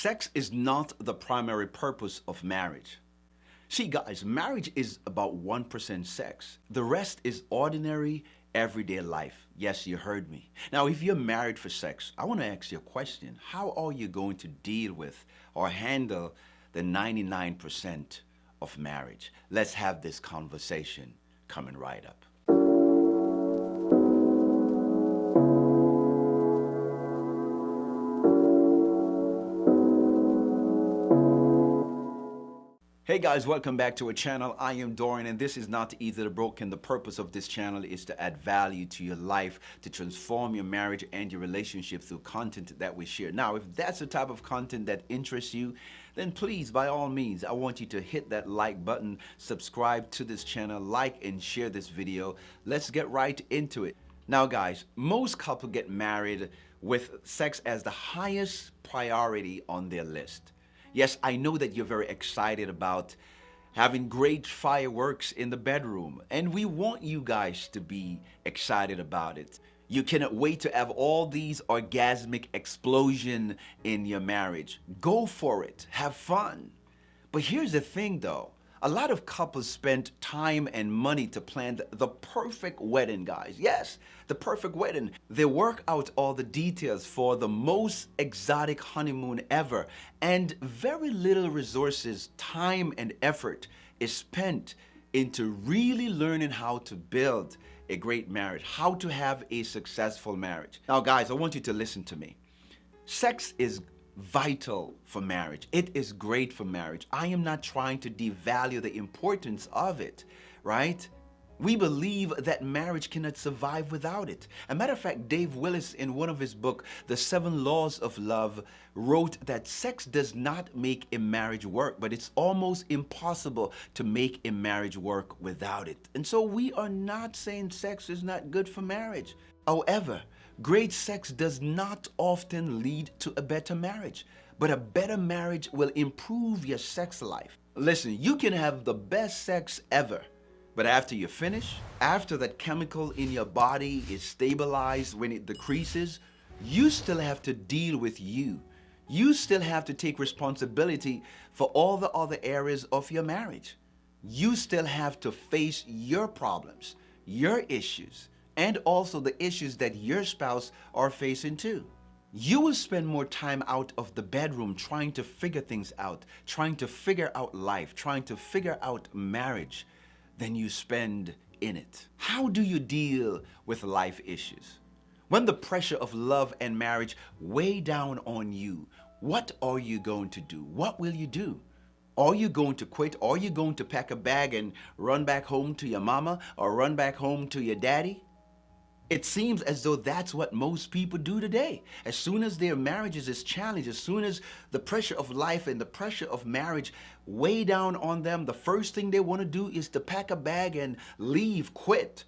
Sex is not the primary purpose of marriage. See, guys, marriage is about 1% sex. The rest is ordinary, everyday life. Yes, you heard me. Now, if you're married for sex, I want to ask you a question. How are you going to deal with or handle the 99% of marriage? Let's have this conversation coming right up. Hey guys, welcome back to our channel. I am Dorian and this is Not Easily Broken. The purpose of this channel is to add value to your life, to transform your marriage and your relationship through content that we share. Now, if that's the type of content that interests you, then please, by all means, I want you to hit that like button, subscribe to this channel, like and share this video. Let's get right into it. Now guys, most couples get married with sex as the highest priority on their list. Yes, I know that you're very excited about having great fireworks in the bedroom, and we want you guys to be excited about it. You cannot wait to have all these orgasmic explosions in your marriage. Go for it. Have fun. But here's the thing though. A lot of couples spend time and money to plan the perfect wedding, guys. Yes, the perfect wedding. They work out all the details for the most exotic honeymoon ever, and very little resources, time, and effort is spent into really learning how to build a great marriage, how to have a successful marriage. Now, guys, I want you to listen to me. Sex is vital for marriage. It is great for marriage. I am not trying to devalue the importance of it, right? We believe that marriage cannot survive without it. As a matter of fact, Dave Willis, in one of his books, The 7 Laws of Love, wrote that sex does not make a marriage work, but it's almost impossible to make a marriage work without it. And so we are not saying sex is not good for marriage. However, great sex does not often lead to a better marriage, but a better marriage will improve your sex life. Listen, you can have the best sex ever, but after you finish, after that chemical in your body is stabilized, when it decreases, you still have to deal with you. You still have to take responsibility for all the other areas of your marriage. You still have to face your problems, your issues, and also the issues that your spouse are facing too. You will spend more time out of the bedroom trying to figure things out, trying to figure out life, trying to figure out marriage than you spend in it. How do you deal with life issues? When the pressure of love and marriage weigh down on you, what are you going to do? What will you do? Are you going to quit? Are you going to pack a bag and run back home to your mama or run back home to your daddy? It seems as though that's what most people do today. As soon as their marriages is challenged, as soon as the pressure of life and the pressure of marriage weigh down on them, the first thing they want to do is to pack a bag and leave, quit,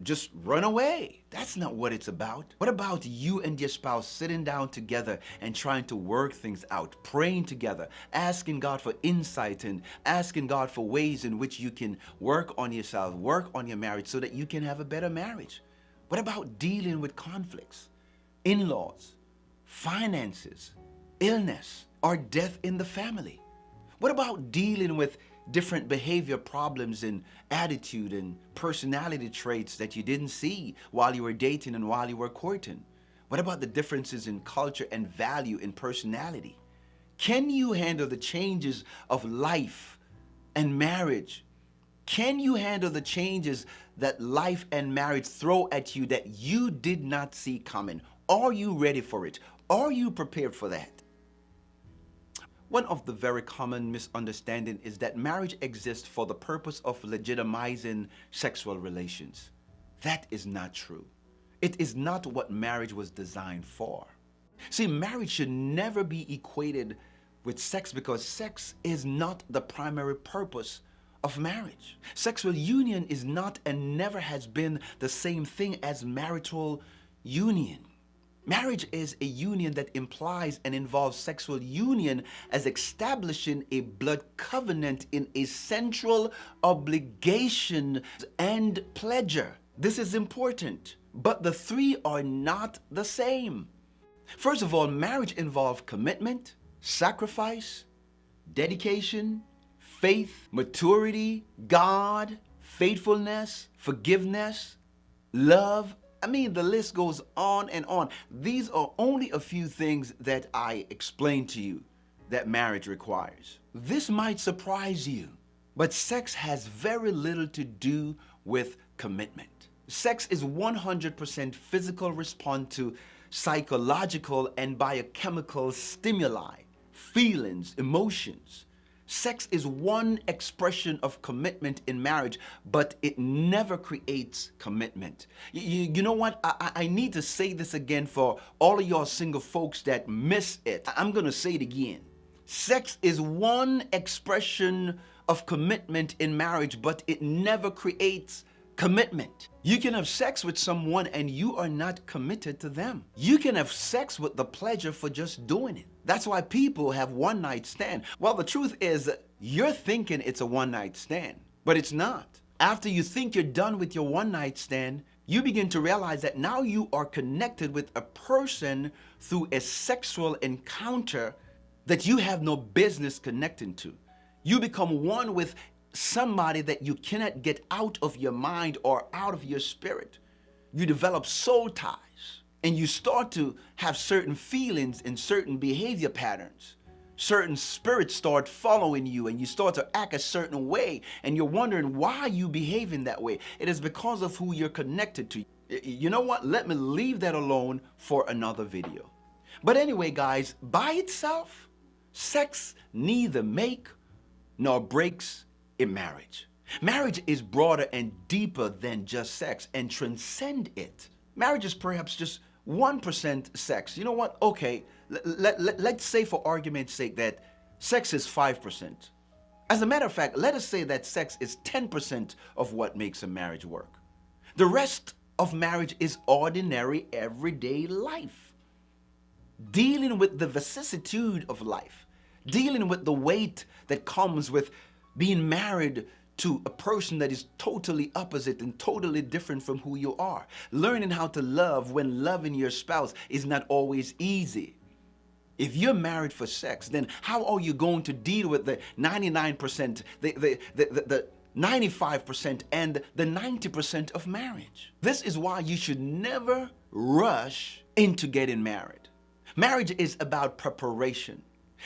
just run away. That's not what it's about. What about you and your spouse sitting down together and trying to work things out, praying together, asking God for insight and asking God for ways in which you can work on yourself, work on your marriage so that you can have a better marriage? What about dealing with conflicts, in-laws, finances, illness, or death in the family? What about dealing with different behavior problems and attitude and personality traits that you didn't see while you were dating and while you were courting? What about the differences in culture and value in personality? Can you handle the changes of life and marriage? Can you handle the changes that life and marriage throw at you that you did not see coming? Are you ready for it? Are you prepared for that? One of the very common misunderstandings is that marriage exists for the purpose of legitimizing sexual relations. That is not true. It is not what marriage was designed for. See, marriage should never be equated with sex because sex is not the primary purpose of marriage. Sexual union is not and never has been the same thing as marital union. Marriage is a union that implies and involves sexual union as establishing a blood covenant in a central obligation and pleasure. This is important, but the three are not the same. First of all, marriage involves commitment, sacrifice, dedication, faith, maturity, God, faithfulness, forgiveness, love. I mean, the list goes on and on. These are only a few things that I explained to you that marriage requires. This might surprise you, but sex has very little to do with commitment. Sex is 100% physical response to psychological and biochemical stimuli, feelings, emotions. Sex is one expression of commitment in marriage, but it never creates commitment. You know what? I need to say this again for all of y'all single folks that miss it. I'm going to say it again. Sex is one expression of commitment in marriage, but it never creates commitment. You can have sex with someone and you are not committed to them. You can have sex with the pleasure for just doing it. That's why people have one night stand. Well, the truth is you're thinking it's a one night stand, but it's not. After you think you're done with your one night stand, you begin to realize that now you are connected with a person through a sexual encounter that you have no business connecting to. You become one with somebody that you cannot get out of your mind or out of your spirit. You develop soul ties and you start to have certain feelings and certain behavior patterns. Certain spirits start following you and you start to act a certain way and you're wondering why you behaving that way. It is because of who you're connected to. You know what? Let me leave that alone for another video. But anyway, guys, by itself, sex neither make nor breaks in marriage. Marriage is broader and deeper than just sex and transcend it. Marriage is perhaps just 1% sex. You know what? Okay, let's say for argument's sake that sex is 5%. As a matter of fact, let us say that sex is 10% of what makes a marriage work. The rest of marriage is ordinary everyday life. Dealing with the vicissitude of life, dealing with the weight that comes with being married to a person that is totally opposite and totally different from who you are. Learning how to love when loving your spouse is not always easy. If you're married for sex, then how are you going to deal with the 99%, the 95% and the 90% of marriage? This is why you should never rush into getting married. Marriage is about preparation.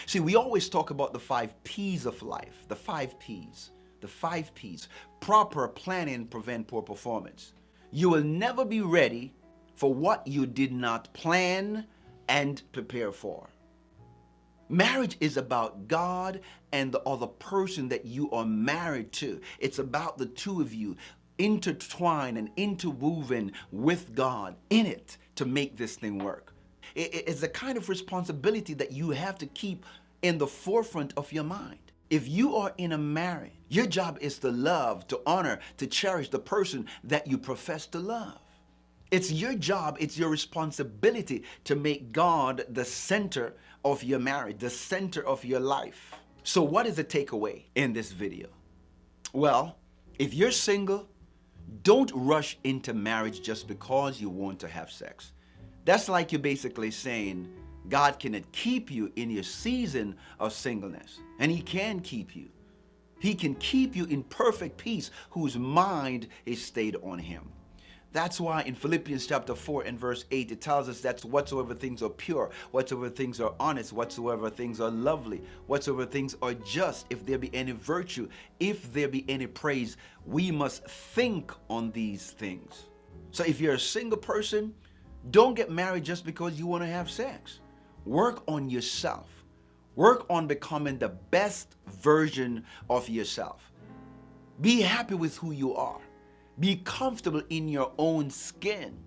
See, we always talk about the 5 P's of life, the 5 P's. The 5 P's. Proper planning prevent poor performance. You will never be ready for what you did not plan and prepare for. Marriage is about God and the other person that you are married to. It's about the two of you intertwined and interwoven with God in it to make this thing work. It's a kind of responsibility that you have to keep in the forefront of your mind. If you are in a marriage, your job is to love, to honor, to cherish the person that you profess to love. It's your job, it's your responsibility to make God the center of your marriage, the center of your life. So what is the takeaway in this video? Well, if you're single, don't rush into marriage just because you want to have sex. That's like you're basically saying God cannot keep you in your season of singleness. And He can keep you. He can keep you in perfect peace whose mind is stayed on Him. That's why in Philippians chapter 4 and verse 8, it tells us that whatsoever things are pure, whatsoever things are honest, whatsoever things are lovely, whatsoever things are just, if there be any virtue, if there be any praise, we must think on these things. So if you're a single person, don't get married just because you want to have sex. Work on yourself. Work on becoming the best version of yourself. Be happy with who you are. Be comfortable in your own skin.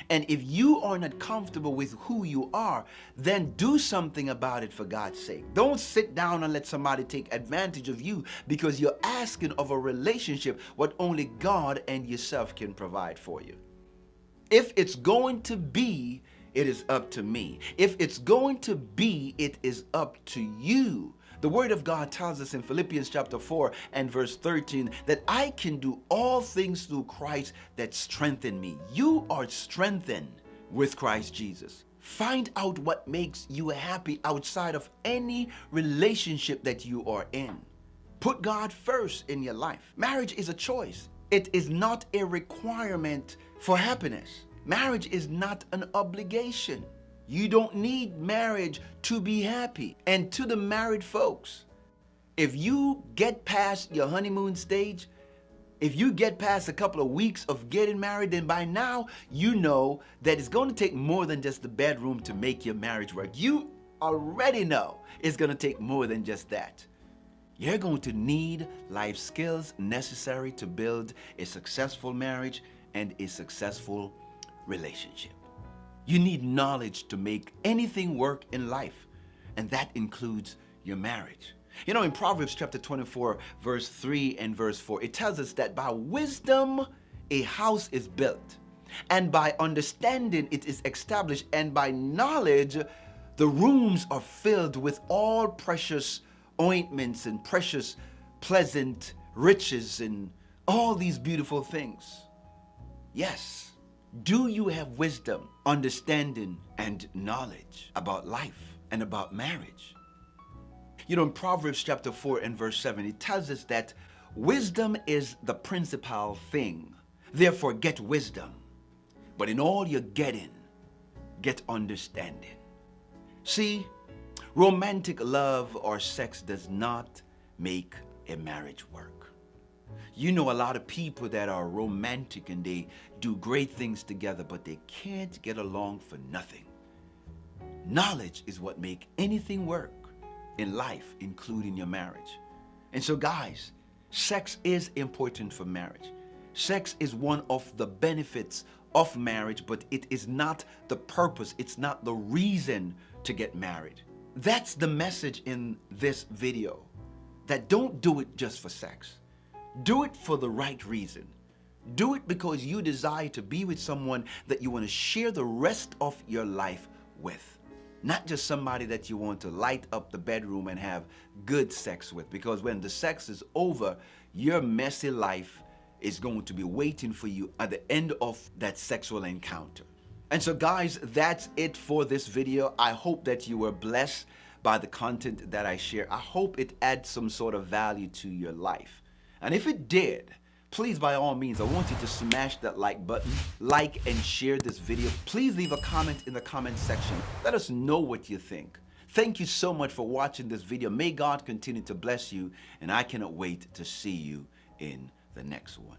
And if you are not comfortable with who you are, then do something about it for God's sake. Don't sit down and let somebody take advantage of you because you're asking of a relationship what only God and yourself can provide for you. If it's going to be, it is up to me. If it's going to be, it is up to you. The Word of God tells us in Philippians chapter 4 and verse 13 that I can do all things through Christ that strengthen me. You are strengthened with Christ Jesus. Find out what makes you happy outside of any relationship that you are in. Put God first in your life. Marriage is a choice. It is not a requirement for happiness. Marriage is not an obligation. You don't need marriage to be happy. And to the married folks, if you get past your honeymoon stage, if you get past a couple of weeks of getting married, then by now you know that it's going to take more than just the bedroom to make your marriage work. You already know it's going to take more than just that. You're going to need life skills necessary to build a successful marriage and a successful relationship. You need knowledge to make anything work in life, and that includes your marriage. You know, in Proverbs chapter 24, verse 3 and verse 4, it tells us that by wisdom a house is built, and by understanding it is established, and by knowledge the rooms are filled with all precious ointments and precious, pleasant riches and all these beautiful things. Yes. Do you have wisdom, understanding, and knowledge about life and about marriage? You know, in Proverbs chapter 4 and verse 7, it tells us that wisdom is the principal thing. Therefore, get wisdom. But in all you're getting, get understanding. See, romantic love or sex does not make a marriage work. You know a lot of people that are romantic and they do great things together, but they can't get along for nothing. Knowledge is what makes anything work in life, including your marriage. And so guys, sex is important for marriage. Sex is one of the benefits of marriage, but it is not the purpose. It's not the reason to get married. That's the message in this video, that don't do it just for sex. Do it for the right reason. Do it because you desire to be with someone that you want to share the rest of your life with. Not just somebody that you want to light up the bedroom and have good sex with, because when the sex is over, your messy life is going to be waiting for you at the end of that sexual encounter. And so guys, that's it for this video. I hope that you were blessed by the content that I share. I hope it adds some sort of value to your life. And if it did, please, by all means, I want you to smash that like button, like and share this video. Please leave a comment in the comment section. Let us know what you think. Thank you so much for watching this video. May God continue to bless you, and I cannot wait to see you in the next one.